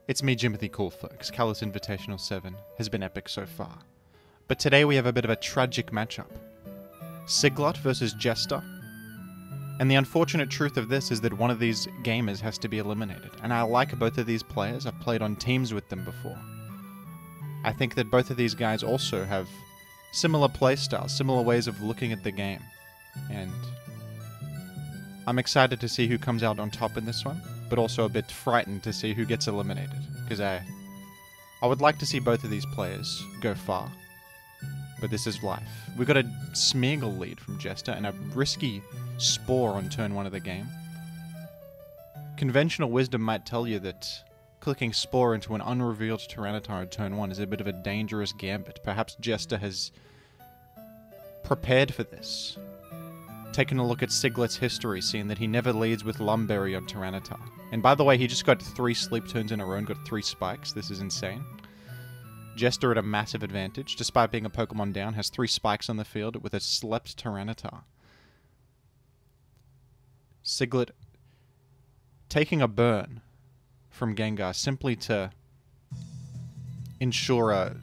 It's me, JimCool, folks. CALLOUS Invitational 7 has been epic so far. But today we have a bit of a tragic matchup. Siglut versus Jester. And the unfortunate truth of this is that one of these gamers has to be eliminated. And I like both of these players. I've played on teams with them before. I think that both of these guys also have similar playstyles, similar ways of looking at the game. And I'm excited to see who comes out on top in this one, but also a bit frightened to see who gets eliminated, because I would like to see both of these players go far, but this is life. We got a Smeagol lead from Jester and a risky Spore on turn 1 of the game. Conventional wisdom might tell you that clicking Spore into an unrevealed Tyranitar on turn 1 is a bit of a dangerous gambit. Perhaps Jester has prepared for this. Taking a look at Siglut's history, seeing that he never leads with Lumberry on Tyranitar. And by the way, he just got 3 sleep turns in a row and got 3 spikes. This is insane. Jester at a massive advantage, despite being a Pokemon down, has 3 spikes on the field with a slept Tyranitar. Siglut taking a burn from Gengar simply to ensure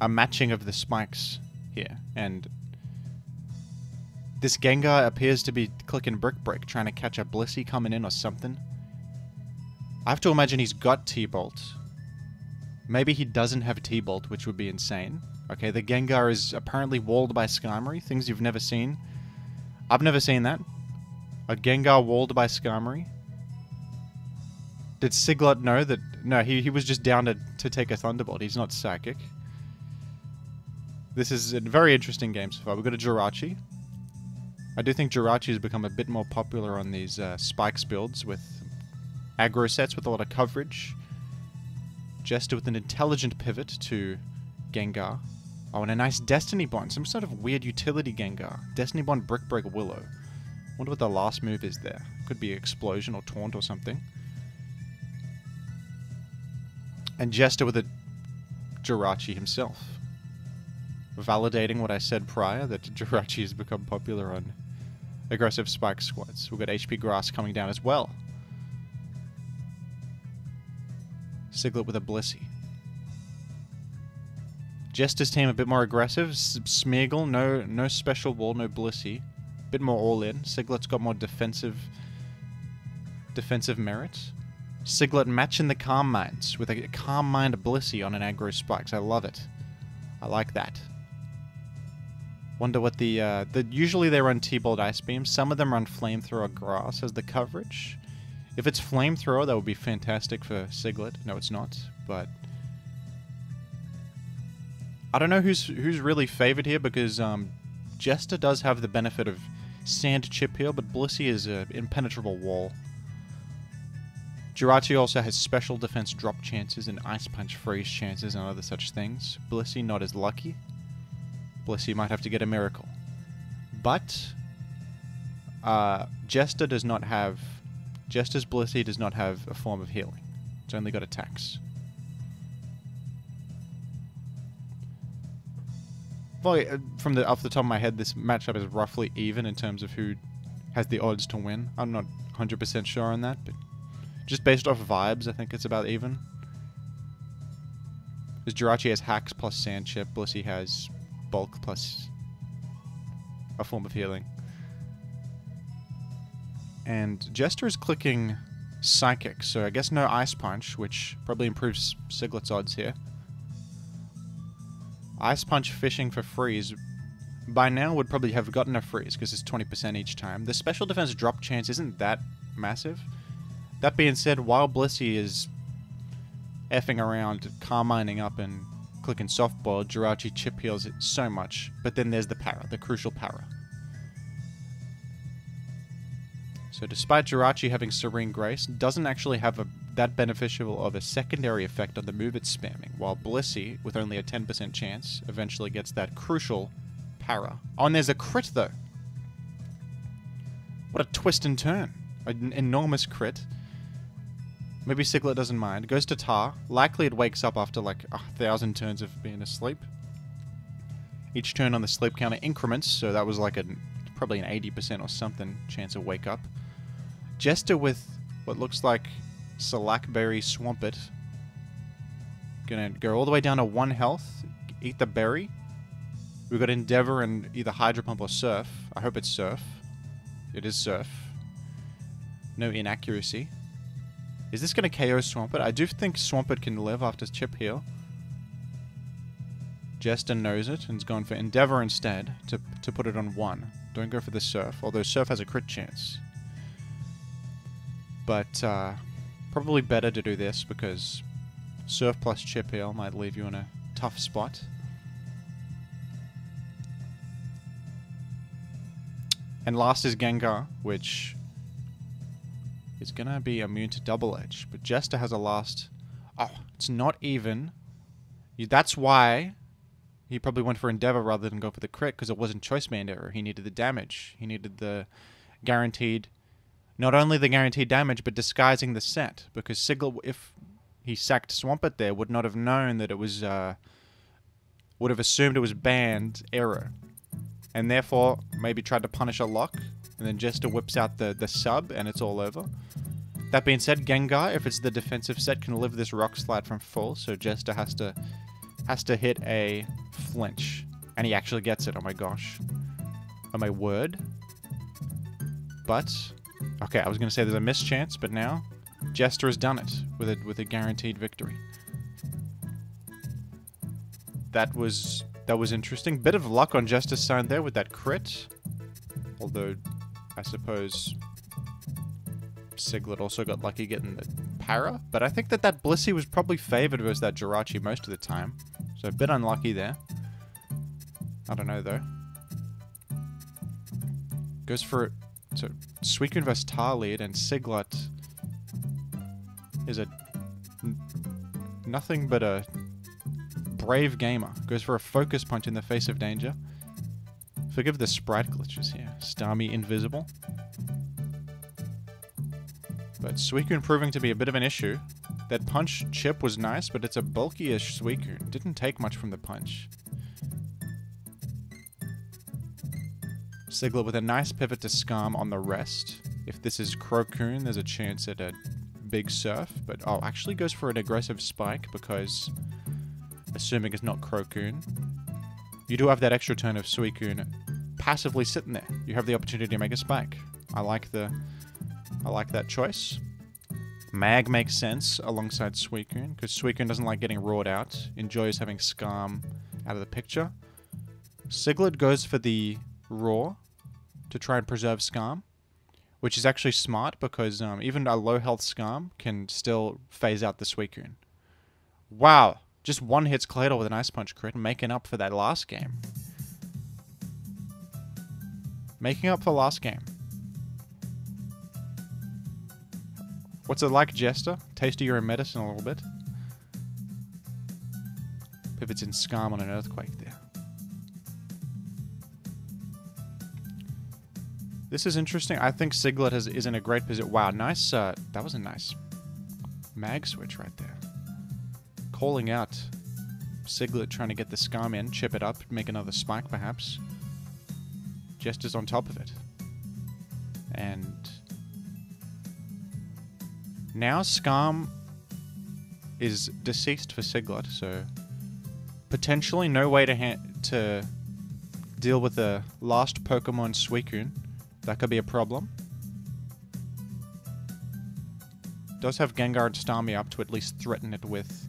a matching of the spikes here. And this Gengar appears to be clicking Brick Break, trying to catch a Blissey coming in or something. I have to imagine he's got T-Bolt. Maybe he doesn't have T-Bolt, which would be insane. Okay, the Gengar is apparently walled by Skarmory, things you've never seen. I've never seen that. A Gengar walled by Skarmory. Did Siglut know that... No, he was just down to take a Thunderbolt. He's not Psychic. This is a very interesting game so far. We've got a Jirachi. I do think Jirachi has become a bit more popular on these Spikes builds with aggro sets with a lot of coverage. Jester with an intelligent pivot to Gengar. Oh, and a nice Destiny Bond. Some sort of weird utility Gengar. Destiny Bond, Brick Break, Willow. Wonder what the last move is there. Could be Explosion or Taunt or something. And Jester with a Jirachi himself. Validating what I said prior, that Jirachi has become popular on aggressive Spike squads. We've got HP Grass coming down as well. Siglut with a Blissey. Jester's team a bit more aggressive. Smeagol, no special wall, no Blissey. Bit more all-in. Siglut's got more defensive merit. Siglut matching the Calm Minds with a Calm Mind Blissey on an aggro Spikes. I love it. I like that. Wonder what usually they run T-Bolt Ice Beam. Some of them run Flamethrower Grass as the coverage. If it's Flamethrower, that would be fantastic for Siglut. No, it's not, but I don't know who's really favored here, because Jester does have the benefit of Sand Chip Heal, but Blissey is an impenetrable wall. Jirachi also has special defense drop chances and Ice Punch freeze chances and other such things. Blissey not as lucky. Blissey might have to get a miracle. But Jester does not have... Jester's Blissey does not have a form of healing. It's only got attacks. Well, off the top of my head, this matchup is roughly even in terms of who has the odds to win. I'm not 100% sure on that, but just based off vibes, I think it's about even. Because Jirachi has Hacks plus Sand Chip, Blissey has Bulk plus a form of healing. And Jester is clicking Psychic, so I guess no Ice Punch, which probably improves Siglut's odds here. Ice Punch fishing for freeze. By now would probably have gotten a freeze, because it's 20% each time. The special defense drop chance isn't that massive. That being said, while Blissey is effing around, Carmining up and clicking Softball, Jirachi chip heals it so much. But then there's the para, the crucial para. So despite Jirachi having Serene Grace, doesn't actually have that beneficial of a secondary effect on the move it's spamming, while Blissey, with only a 10% chance, eventually gets that crucial para. Oh, and there's a crit though. What a twist and turn. An enormous crit. Maybe Siglut doesn't mind. Goes to Tar. Likely it wakes up after like 1,000 turns of being asleep. Each turn on the sleep counter increments, so that was like probably an 80% or something chance of wake up. Jester with what looks like Slackberry Swampert. Gonna go all the way down to 1 health. Eat the berry. We've got Endeavor and either Hydro Pump or Surf. I hope it's Surf. It is Surf. No inaccuracy. Is this going to KO Swampert? I do think Swampert can live after Chip Heal. Jester knows it and's gone for Endeavor instead to put it on 1. Don't go for the Surf, although Surf has a crit chance. But probably better to do this because Surf plus Chip Heal might leave you in a tough spot. And last is Gengar, which is going to be immune to Double Edge. But Jester has a last... Oh, it's not even. That's why he probably went for Endeavor rather than go for the crit, because it wasn't choice band error. He needed the damage. He needed the guaranteed... Not only the guaranteed damage, but disguising the set. Because Siglut, if he sacked Swampert there, would not have known that it was... would have assumed it was banned error. And therefore, maybe tried to punish a lock. And then Jester whips out the sub, and it's all over. That being said, Gengar, if it's the defensive set, can live this Rock Slide from full. So Jester has to hit a flinch. And he actually gets it. Oh my gosh. Oh my word. But... Okay, I was going to say there's a mischance, but now Jester has done it with a guaranteed victory. That was interesting. Bit of luck on Jester's side there with that crit. Although, I suppose Siglut also got lucky getting the para. But I think that Blissey was probably favored versus that Jirachi most of the time. So a bit unlucky there. I don't know though. Goes for... So, Suicune vs. Tarlead, and Siglut is nothing but a brave gamer. Goes for a focus punch in the face of danger. Forgive the sprite glitches here. Starmie invisible. But Suicune proving to be a bit of an issue. That punch chip was nice, but it's a bulky-ish Suicune. Didn't take much from the punch. Siglut with a nice pivot to Scarm on the rest. If this is Crocoon, there's a chance at a big Surf. But, oh, actually goes for an aggressive Spike because, assuming it's not Crocoon, you do have that extra turn of Suicune passively sitting there. You have the opportunity to make a Spike. I like that choice. Mag makes sense alongside Suicune because Suicune doesn't like getting roared out. Enjoys having Scarm out of the picture. Siglut goes for the Roar to try and preserve Scarm, which is actually smart because even a low health Scarm can still phase out the Suicune. Wow, just one hits Claydol with an Ice Punch crit, making up for that last game. Making up for last game. What's it like, Jester? Taste of your own medicine a little bit. Pivots in Scarm on an Earthquake there. This is interesting. I think Siglut is in a great position. Wow, nice. That was a nice mag switch right there. Calling out Siglut trying to get the Scarm in, chip it up, make another Spike perhaps. Jester's on top of it. And now Scarm is deceased for Siglut, so potentially no way to deal with the last Pokemon Suicune. That could be a problem. Does have Gengar and Starmie up to at least threaten it with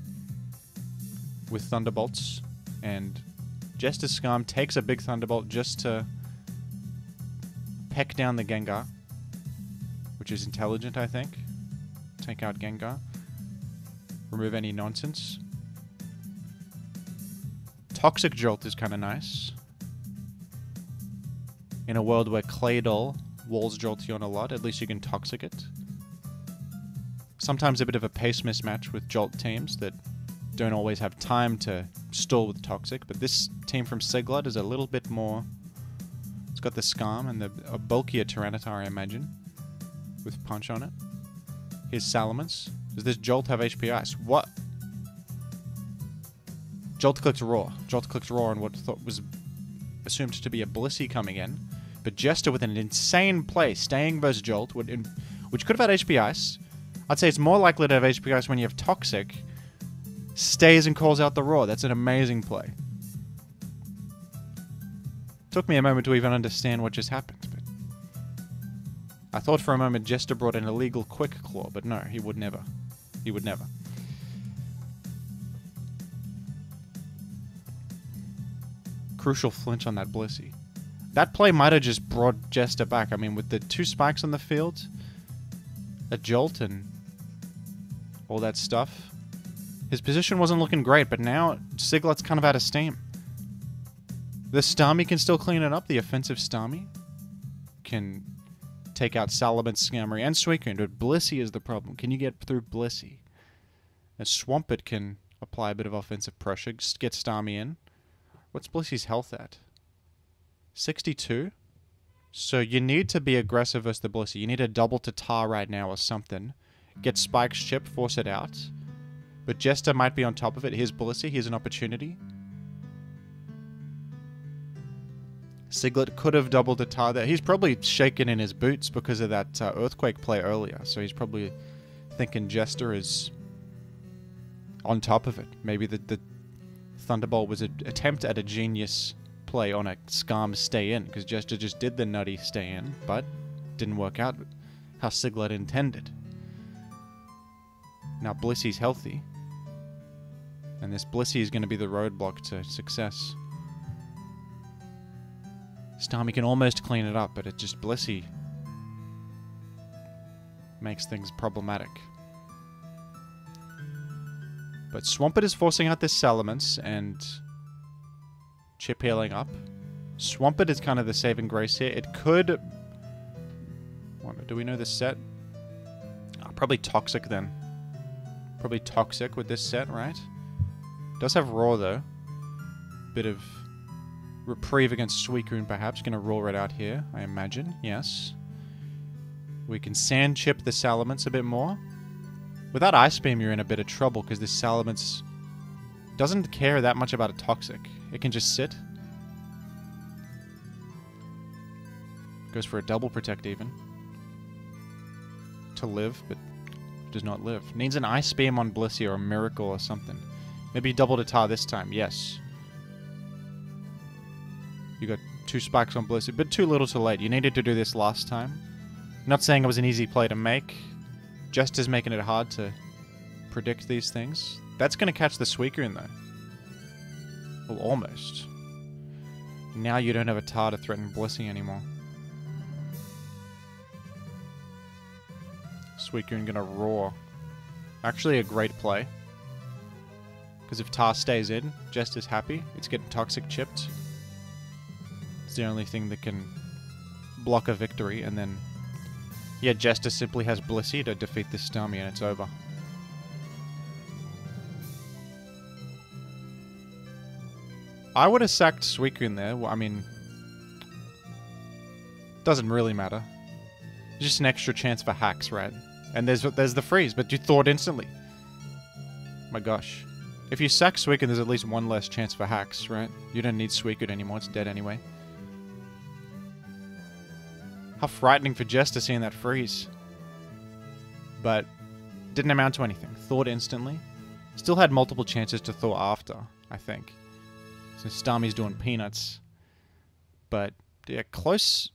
Thunderbolts. And Jester's Scarm takes a big Thunderbolt just to peck down the Gengar. Which is intelligent, I think. Take out Gengar. Remove any nonsense. Toxic Jolt is kind of nice. In a world where Claydol walls Jolteon a lot, at least you can Toxic it. Sometimes a bit of a pace mismatch with Jolt teams that don't always have time to stall with Toxic, but this team from Siglut is a little bit more... It's got the Scarm and a bulkier Tyranitar, I imagine, with Punch on it. Here's Salamence. Does this Jolt have HP Ice? What? Jolt clicks Roar. Jolt clicks Roar on what thought was assumed to be a Blissey coming in. But Jester with an insane play, staying versus Jolt, which could have had HP Ice. I'd say it's more likely to have HP Ice when you have Toxic. Stays and calls out the Roar. That's an amazing play. Took me a moment to even understand what just happened, but I thought for a moment Jester brought an illegal Quick Claw, but no, he would never. He would never. Crucial flinch on that Blissey. That play might have just brought Jester back. I mean, with the 2 spikes on the field, a jolt and all that stuff, his position wasn't looking great, but now Siglut's kind of out of steam. The Starmie can still clean it up. The offensive Starmie can take out Salamence, Scammery, and Suicune, but Blissey is the problem. Can you get through Blissey? And Swampert can apply a bit of offensive pressure, just get Starmie in. What's Blissey's health at? 62? So you need to be aggressive versus the Blissey. You need a double to tar right now or something. Get Spike's chip, force it out. But Jester might be on top of it. Here's Blissey. Here's an opportunity. Siglut could have doubled the tar there. He's probably shaken in his boots because of that Earthquake play earlier. So he's probably thinking Jester is on top of it. Maybe the Thunderbolt was an attempt at a genius play on a Skarm stay in, because Jester just did the nutty stay in, but didn't work out how Siglut intended. Now Blissey's healthy, and this Blissey is going to be the roadblock to success. Starmie can almost clean it up, but it just Blissey makes things problematic. But Swampert is forcing out this Salamence and chip healing up. Swampert is kind of the saving grace here. It could... Do we know this set? Oh, probably Toxic then. Probably Toxic with this set, right? Does have Roar though. Bit of reprieve against Suicune perhaps. Gonna Roar it out here, I imagine. Yes. We can Sand Chip the Salamence a bit more. Without Ice Beam, you're in a bit of trouble because this Salamence doesn't care that much about a Toxic. It can just sit. Goes for a double protect even. To live, but does not live. Needs an Ice Beam on Blissey or a Miracle or something. Maybe double to tar this time, yes. You got 2 spikes on Blissey, but too little too late. You needed to do this last time. Not saying it was an easy play to make. Jester's making it hard to predict these things. That's going to catch the Suicune though. Well, almost. Now you don't have a tar to threaten Blissey anymore. Suicune going to Roar. Actually a great play. Because if tar stays in, Jester's happy. It's getting Toxic chipped. It's the only thing that can block a victory, and then... yeah, Jester simply has Blissey to defeat this Starmie and it's over. I would have sacked Suicune there. Well, I mean... doesn't really matter. It's just an extra chance for hacks, right? And there's the freeze, but you thought instantly. My gosh. If you sack Suicune, there's at least one less chance for hacks, right? You don't need Suicune anymore, it's dead anyway. How frightening for Jester seeing that freeze. But didn't amount to anything. Thawed instantly. Still had multiple chances to thaw after, I think. So Starmie's doing peanuts. But yeah, close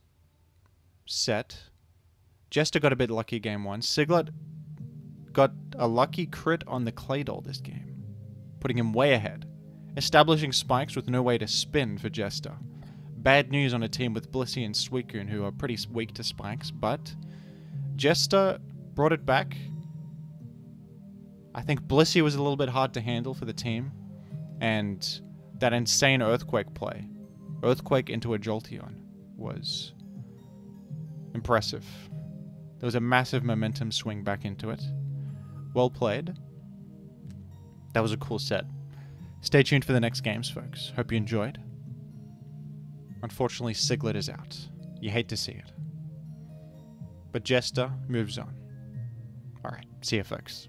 set. Jester got a bit lucky game 1. Siglut got a lucky crit on the Claydol this game, putting him way ahead. Establishing spikes with no way to spin for Jester. Bad news on a team with Blissey and Suicune, who are pretty weak to spikes, but Jester brought it back. I think Blissey was a little bit hard to handle for the team, and that insane Earthquake play, Earthquake into a Jolteon, was impressive. There was a massive momentum swing back into it. Well played. That was a cool set. Stay tuned for the next games, folks. Hope you enjoyed. Unfortunately, Siglut is out. You hate to see it. But Jester moves on. Alright, see you folks.